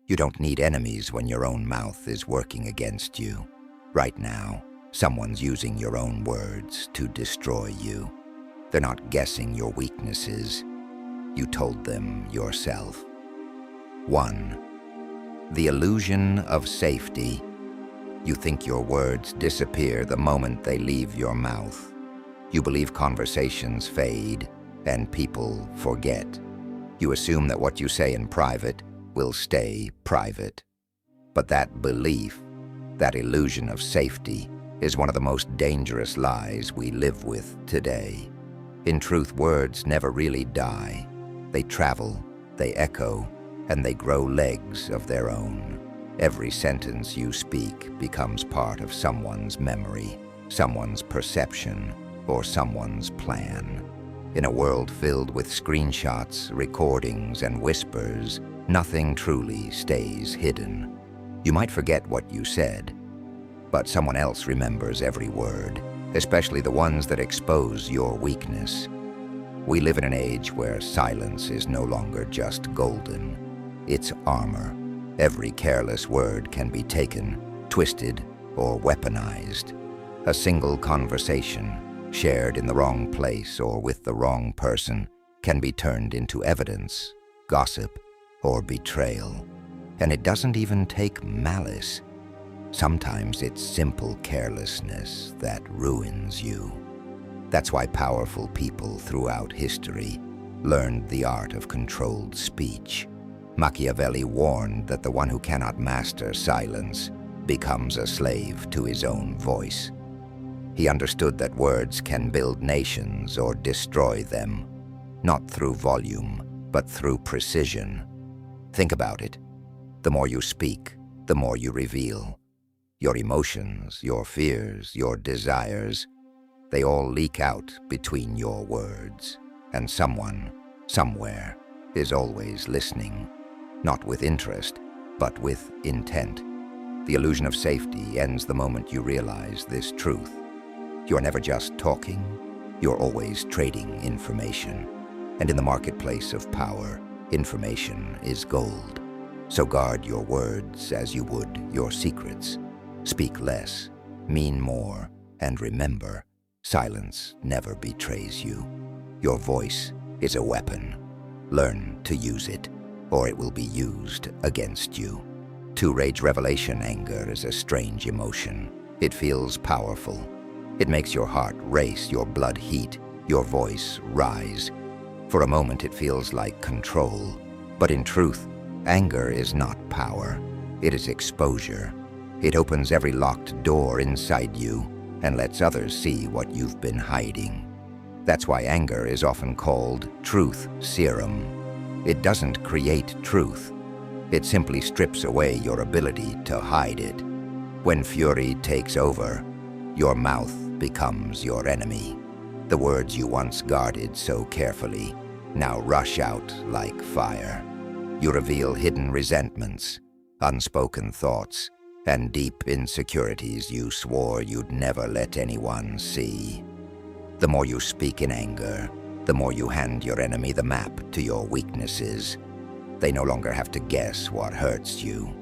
You don't need enemies when your own mouth is working against you. Right now, someone's using your own words to destroy you. They're not guessing your weaknesses. You told them yourself. 1. The illusion of safety. You think your words disappear the moment they leave your mouth. You believe conversations fade and people forget. You assume that what you say in private will stay private. But that belief, that illusion of safety, is one of the most dangerous lies we live with today. In truth, words never really die. They travel, they echo, and they grow legs of their own. Every sentence you speak becomes part of someone's memory, someone's perception, or someone's plan. In a world filled with screenshots, recordings, and whispers, nothing truly stays hidden. You might forget what you said, but someone else remembers every word, especially the ones that expose your weakness. We live in an age where silence is no longer just golden. It's armor. Every careless word can be taken, twisted, or weaponized. A single conversation, shared in the wrong place or with the wrong person, can be turned into evidence, gossip, or betrayal. And it doesn't even take malice. Sometimes it's simple carelessness that ruins you. That's why powerful people throughout history learned the art of controlled speech. Machiavelli warned that the one who cannot master silence becomes a slave to his own voice. He understood that words can build nations or destroy them, not through volume, but through precision. Think about it. The more you speak, the more you reveal. Your emotions, your fears, your desires, they all leak out between your words. And someone, somewhere, is always listening. Not with interest, but with intent. The illusion of safety ends the moment you realize this truth. You're never just talking, you're always trading information. And in the marketplace of power, information is gold. So guard your words as you would your secrets. Speak less, mean more, and remember, silence never betrays you. Your voice is a weapon. Learn to use it, or it will be used against you. To rage revelation, anger is a strange emotion. It feels powerful. It makes your heart race, your blood heat, your voice rise. For a moment it feels like control. But in truth, anger is not power. It is exposure. It opens every locked door inside you and lets others see what you've been hiding. That's why anger is often called truth serum. It doesn't create truth. It simply strips away your ability to hide it. When fury takes over, your mouth becomes your enemy. The words you once guarded so carefully now rush out like fire. You reveal hidden resentments, unspoken thoughts, and deep insecurities you swore you'd never let anyone see. The more you speak in anger, the more you hand your enemy the map to your weaknesses. They no longer have to guess what hurts you.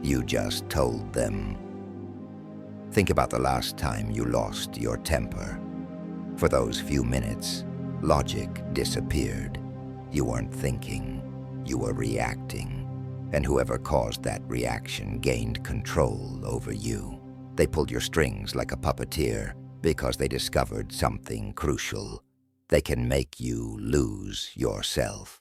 You just told them. Think about the last time you lost your temper. For those few minutes, logic disappeared. You weren't thinking, you were reacting. And whoever caused that reaction gained control over you. They pulled your strings like a puppeteer because they discovered something crucial. They can make you lose yourself.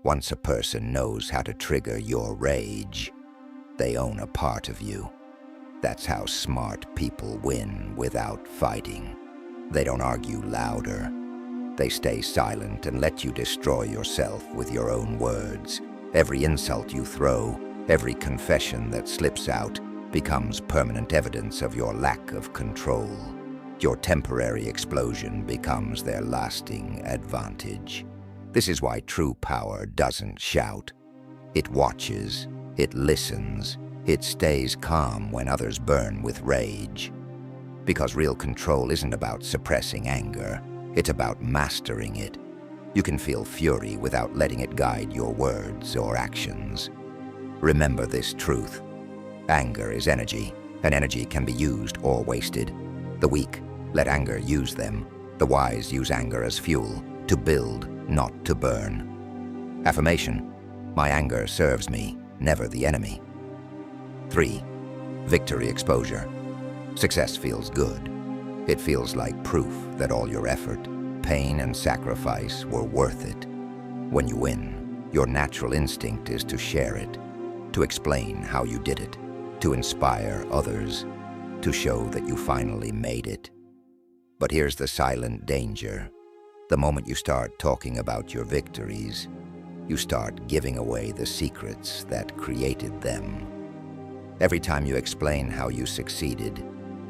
Once a person knows how to trigger your rage, they own a part of you. That's how smart people win without fighting. They don't argue louder. They stay silent and let you destroy yourself with your own words. Every insult you throw, every confession that slips out, becomes permanent evidence of your lack of control. Your temporary explosion becomes their lasting advantage. This is why true power doesn't shout. It watches, it listens, it stays calm when others burn with rage. Because real control isn't about suppressing anger, it's about mastering it. You can feel fury without letting it guide your words or actions. Remember this truth. Anger is energy, and energy can be used or wasted. The weak let anger use them. The wise use anger as fuel, to build, not to burn. Affirmation: my anger serves me, never the enemy. 3. Victory exposure. Success feels good. It feels like proof that all your effort, pain, and sacrifice were worth it. When you win, your natural instinct is to share it, to explain how you did it, to inspire others, to show that you finally made it. But here's the silent danger. The moment you start talking about your victories, you start giving away the secrets that created them. Every time you explain how you succeeded,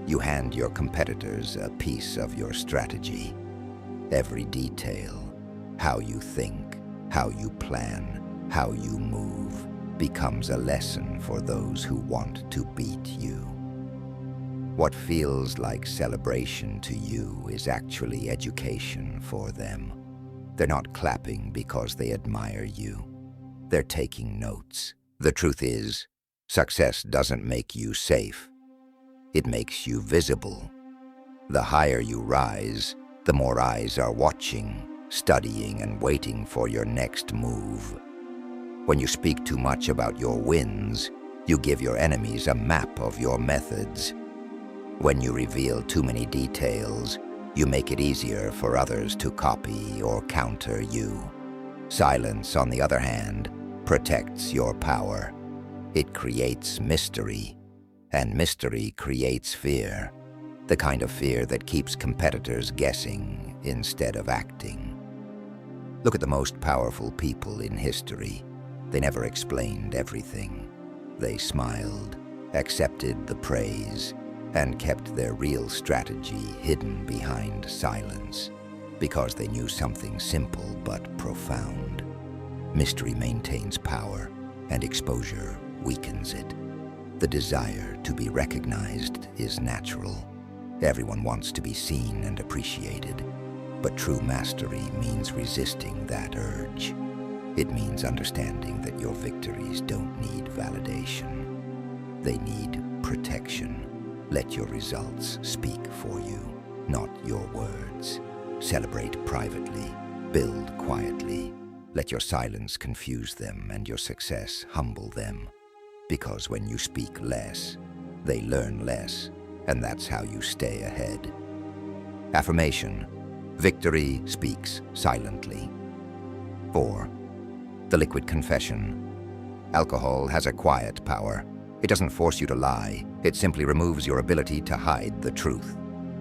you hand your competitors a piece of your strategy. Every detail, how you think, how you plan, how you move, becomes a lesson for those who want to beat you. What feels like celebration to you is actually education for them. They're not clapping because they admire you. They're taking notes. The truth is, success doesn't make you safe. It makes you visible. The higher you rise, the more eyes are watching, studying, and waiting for your next move. When you speak too much about your wins, you give your enemies a map of your methods. When you reveal too many details, you make it easier for others to copy or counter you. Silence, on the other hand, protects your power. It creates mystery, and mystery creates fear, the kind of fear that keeps competitors guessing instead of acting. Look at the most powerful people in history. They never explained everything. They smiled, accepted the praise, and kept their real strategy hidden behind silence, because they knew something simple but profound. Mystery maintains power, and exposure weakens it. The desire to be recognized is natural. Everyone wants to be seen and appreciated, but true mastery means resisting that urge. It means understanding that your victories don't need validation. They need protection. Let your results speak for you, not your words. Celebrate privately, build quietly. Let your silence confuse them and your success humble them. Because when you speak less, they learn less, and that's how you stay ahead. Affirmation: victory speaks silently. 4. The liquid confession. Alcohol has a quiet power. It doesn't force you to lie. It simply removes your ability to hide the truth.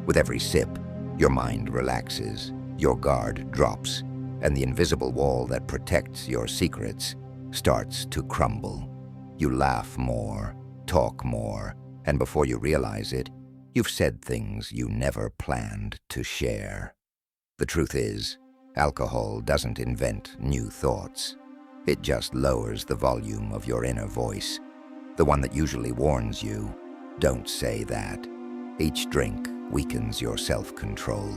With every sip, your mind relaxes, your guard drops, and the invisible wall that protects your secrets starts to crumble. You laugh more, talk more, and before you realize it, you've said things you never planned to share. The truth is, alcohol doesn't invent new thoughts. It just lowers the volume of your inner voice, the one that usually warns you, don't say that. Each drink weakens your self-control,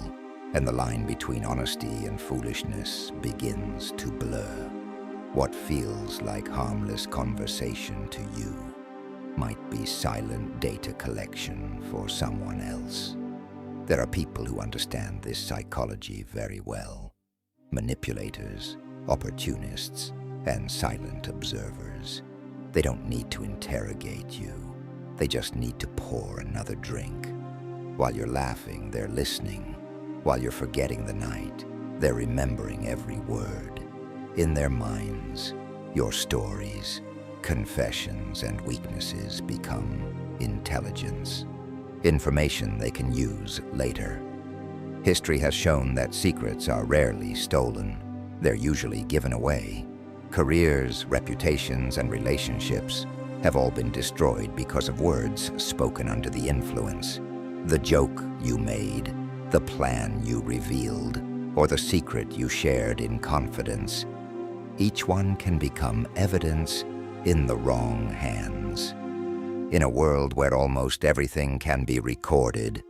and the line between honesty and foolishness begins to blur. What feels like harmless conversation to you might be silent data collection for someone else. There are people who understand this psychology very well. Manipulators, opportunists, and silent observers. They don't need to interrogate you. They just need to pour another drink. While you're laughing, they're listening. While you're forgetting the night, they're remembering every word. In their minds, your stories, confessions, and weaknesses become intelligence, information they can use later. History has shown that secrets are rarely stolen. They're usually given away. Careers, reputations, and relationships have all been destroyed because of words spoken under the influence. The joke you made, the plan you revealed, or the secret you shared in confidence. Each one can become evidence in the wrong hands. In a world where almost everything can be recorded,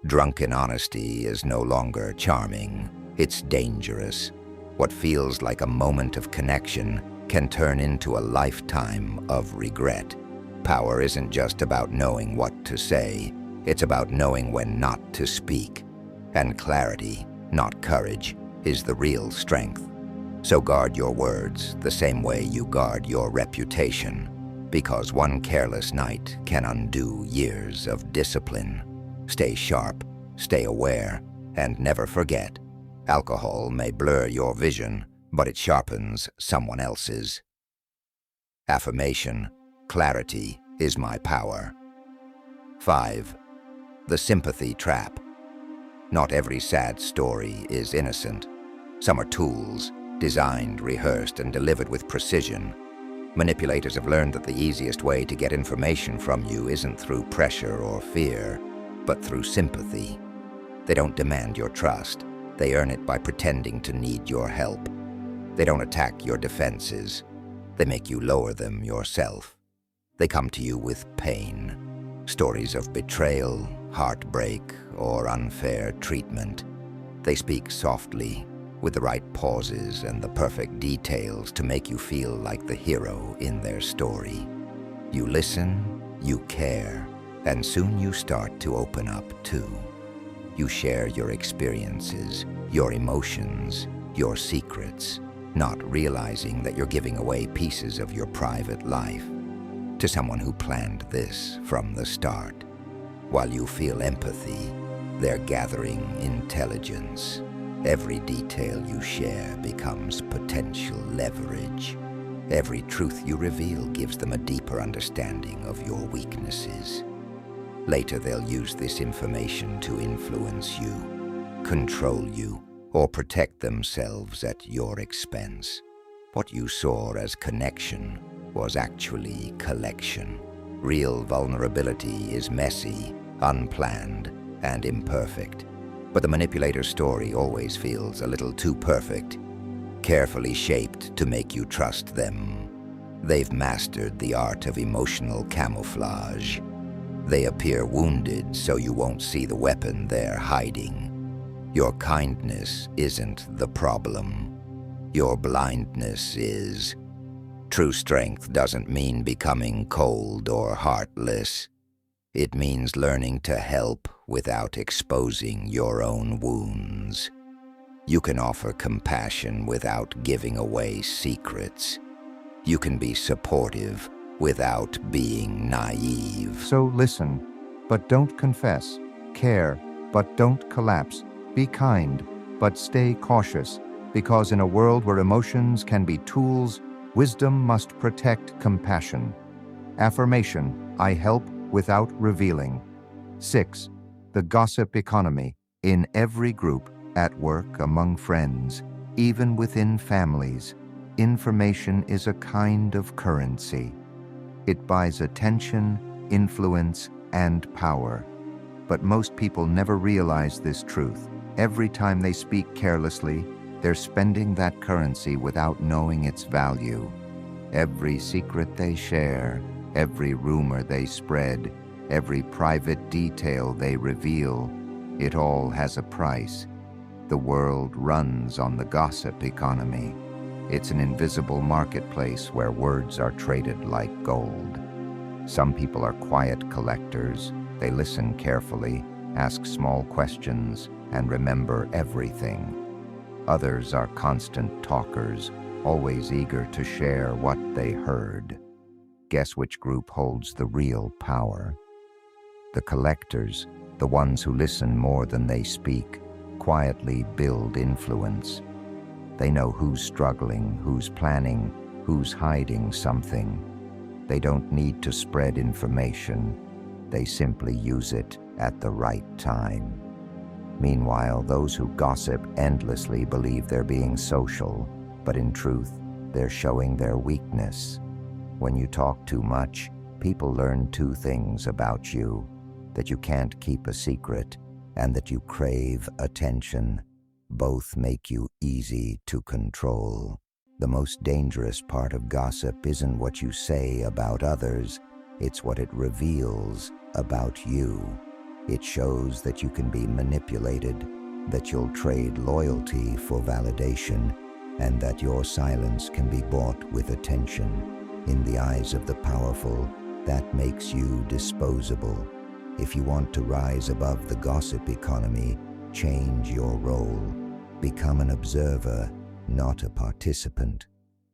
drunken honesty is no longer charming. It's dangerous. What feels like a moment of connection can turn into a lifetime of regret. Power isn't just about knowing what to say, it's about knowing when not to speak. And clarity, not courage, is the real strength. So guard your words the same way you guard your reputation, because one careless night can undo years of discipline. Stay sharp, stay aware, and never forget, alcohol may blur your vision, but it sharpens someone else's. Affirmation: clarity is my power. 5. The sympathy trap. Not every sad story is innocent. Some are tools, designed, rehearsed, and delivered with precision. Manipulators have learned that the easiest way to get information from you isn't through pressure or fear, but through sympathy. They don't demand your trust. They earn it by pretending to need your help. They don't attack your defenses. They make you lower them yourself. They come to you with pain. Stories of betrayal, heartbreak, or unfair treatment. They speak softly, with the right pauses and the perfect details to make you feel like the hero in their story. You listen, you care, and soon you start to open up too. You share your experiences, your emotions, your secrets, not realizing that you're giving away pieces of your private life to someone who planned this from the start. While you feel empathy, they're gathering intelligence. Every detail you share becomes potential leverage. Every truth you reveal gives them a deeper understanding of your weaknesses. Later, they'll use this information to influence you, control you, or protect themselves at your expense. What you saw as connection was actually collection. Real vulnerability is messy, unplanned, and imperfect. But the manipulator's story always feels a little too perfect, carefully shaped to make you trust them. They've mastered the art of emotional camouflage. They appear wounded so you won't see the weapon they're hiding. Your kindness isn't the problem. Your blindness is. True strength doesn't mean becoming cold or heartless. It means learning to help without exposing your own wounds. You can offer compassion without giving away secrets. You can be supportive without being naive. So listen, but don't confess. Care, but don't collapse. Be kind, but stay cautious, because in a world where emotions can be tools, wisdom must protect compassion. Affirmation: I help without revealing. 6. The gossip economy. In every group, at work, among friends, even within families, information is a kind of currency. It buys attention, influence, and power. But most people never realize this truth. Every time they speak carelessly, they're spending that currency without knowing its value. Every secret they share, every rumor they spread, every private detail they reveal, it all has a price. The world runs on the gossip economy. It's an invisible marketplace where words are traded like gold. Some people are quiet collectors. They listen carefully, ask small questions, and remember everything. Others are constant talkers, always eager to share what they heard. Guess which group holds the real power? The collectors, the ones who listen more than they speak, quietly build influence. They know who's struggling, who's planning, who's hiding something. They don't need to spread information. They simply use it at the right time. Meanwhile, those who gossip endlessly believe they're being social, but in truth, they're showing their weakness. When you talk too much, people learn two things about you: that you can't keep a secret, and that you crave attention. Both make you easy to control. The most dangerous part of gossip isn't what you say about others, it's what it reveals about you. It shows that you can be manipulated, that you'll trade loyalty for validation, and that your silence can be bought with attention. In the eyes of the powerful, that makes you disposable. If you want to rise above the gossip economy, change your role. Become an observer, not a participant.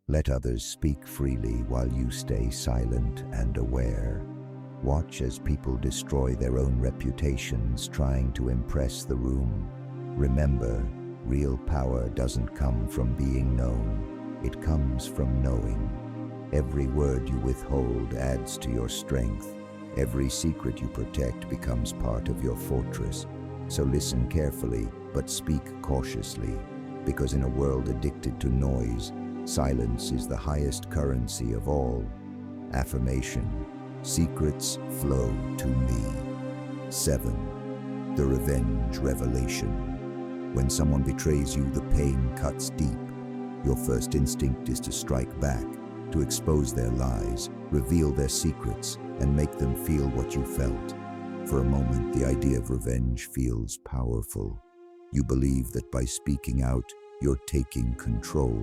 Let others speak freely while you stay silent and aware. Watch as people destroy their own reputations trying to impress the room. Remember, real power doesn't come from being known. It comes from knowing. Every word you withhold adds to your strength. Every secret you protect becomes part of your fortress. So listen carefully, but speak cautiously. Because in a world addicted to noise, silence is the highest currency of all. Affirmation: secrets flow to me. 7. The revenge revelation. When someone betrays you, the pain cuts deep. Your first instinct is to strike back, to expose their lies, reveal their secrets, and make them feel what you felt. For a moment, the idea of revenge feels powerful. You believe that by speaking out, you're taking control.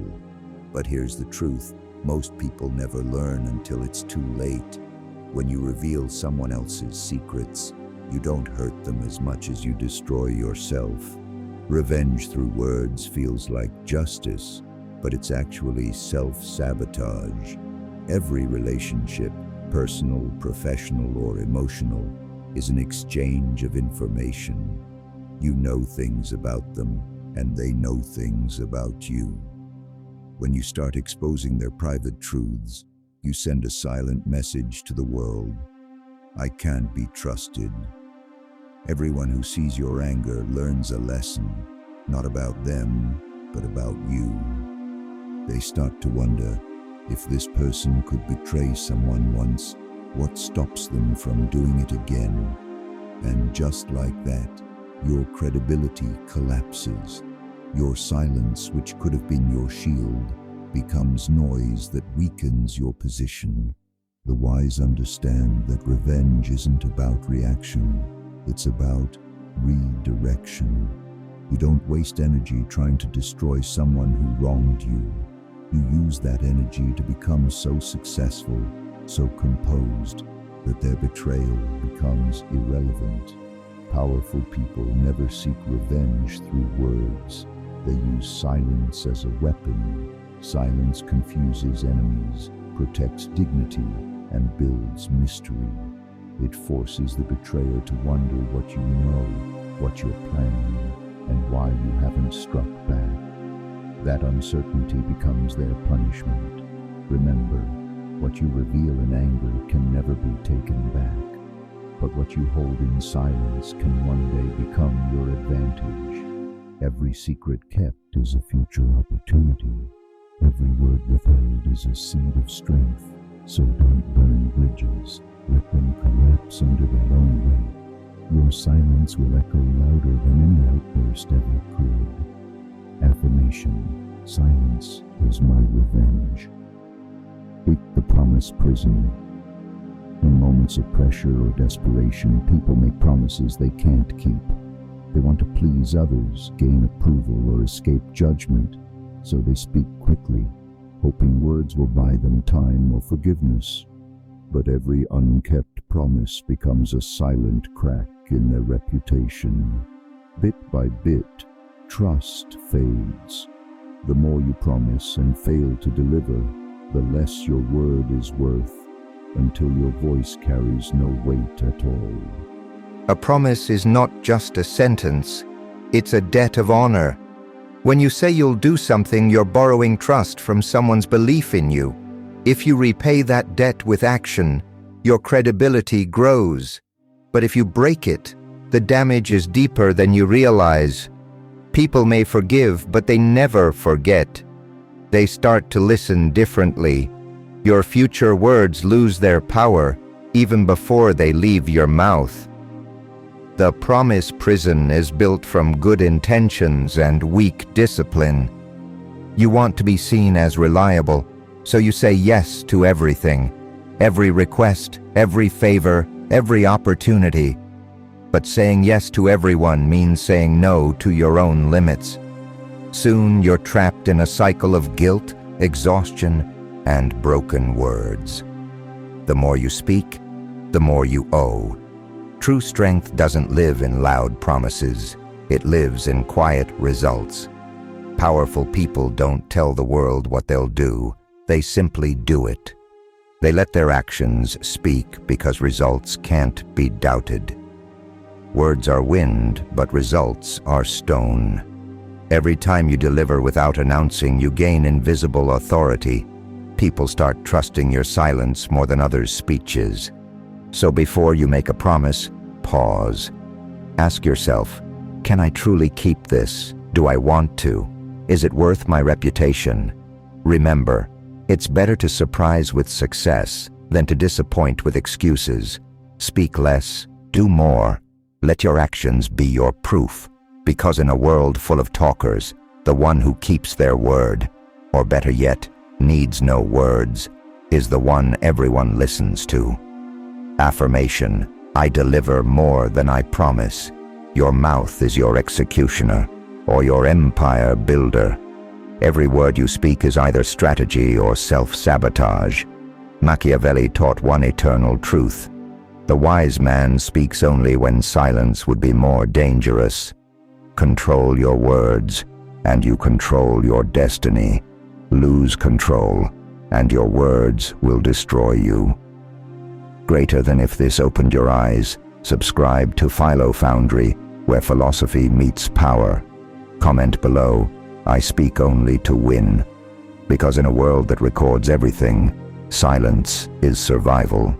But here's the truth: most people never learn until it's too late. When you reveal someone else's secrets, you don't hurt them as much as you destroy yourself. Revenge through words feels like justice, but it's actually self-sabotage. Every relationship, personal, professional, or emotional, is an exchange of information. You know things about them, and they know things about you. When you start exposing their private truths, you send a silent message to the world: I can't be trusted. Everyone who sees your anger learns a lesson, not about them, but about you. They start to wonder, if this person could betray someone once, what stops them from doing it again? And just like that, your credibility collapses. Your silence, which could have been your shield, becomes noise that weakens your position. The wise understand that revenge isn't about reaction, it's about redirection. You don't waste energy trying to destroy someone who wronged you. You use that energy to become so successful, so composed, that their betrayal becomes irrelevant. Powerful people never seek revenge through words. They use silence as a weapon. Silence confuses enemies, protects dignity, and builds mystery. It forces the betrayer to wonder what you know, what you're planning, and why you haven't struck back. That uncertainty becomes their punishment. Remember, what you reveal in anger can never be taken back, but what you hold in silence can one day become your advantage. Every secret kept is a future opportunity. Every word withheld is a seed of strength. So don't burn bridges. Let them collapse under their own weight. Your silence will echo louder than any outburst ever could. Affirmation: silence is my revenge. Break the promise prison. In moments of pressure or desperation, people make promises they can't keep. They want to please others, gain approval, or escape judgment, so they speak quickly, hoping words will buy them time or forgiveness. But every unkept promise becomes a silent crack in their reputation. Bit by bit, trust fades. The more you promise and fail to deliver, the less your word is worth, until your voice carries no weight at all. A promise is not just a sentence, it's a debt of honor. When you say you'll do something, you're borrowing trust from someone's belief in you. If you repay that debt with action, your credibility grows. But if you break it, the damage is deeper than you realize. People may forgive, but they never forget. They start to listen differently. Your future words lose their power even before they leave your mouth. The promise prison is built from good intentions and weak discipline. You want to be seen as reliable, so you say yes to everything, every request, every favor, every opportunity. But saying yes to everyone means saying no to your own limits. Soon you're trapped in a cycle of guilt, exhaustion, and broken words. The more you speak, the more you owe. True strength doesn't live in loud promises. It lives in quiet results. Powerful people don't tell the world what they'll do. They simply do it. They let their actions speak because results can't be doubted. Words are wind, but results are stone. Every time you deliver without announcing, you gain invisible authority. People start trusting your silence more than others' speeches. So before you make a promise, pause. Ask yourself, can I truly keep this? Do I want to? Is it worth my reputation? Remember, it's better to surprise with success than to disappoint with excuses. Speak less, do more. Let your actions be your proof, because in a world full of talkers, the one who keeps their word, or better yet, needs no words, is the one everyone listens to. Affirmation: I deliver more than I promise. Your mouth is your executioner, or your empire builder. Every word you speak is either strategy or self-sabotage. Machiavelli taught one eternal truth: the wise man speaks only when silence would be more dangerous. Control your words, and you control your destiny. Lose control, and your words will destroy you. Greater than if this opened your eyes, subscribe to Philo Foundry, where philosophy meets power. Comment below, I speak only to win. Because in a world that records everything, silence is survival.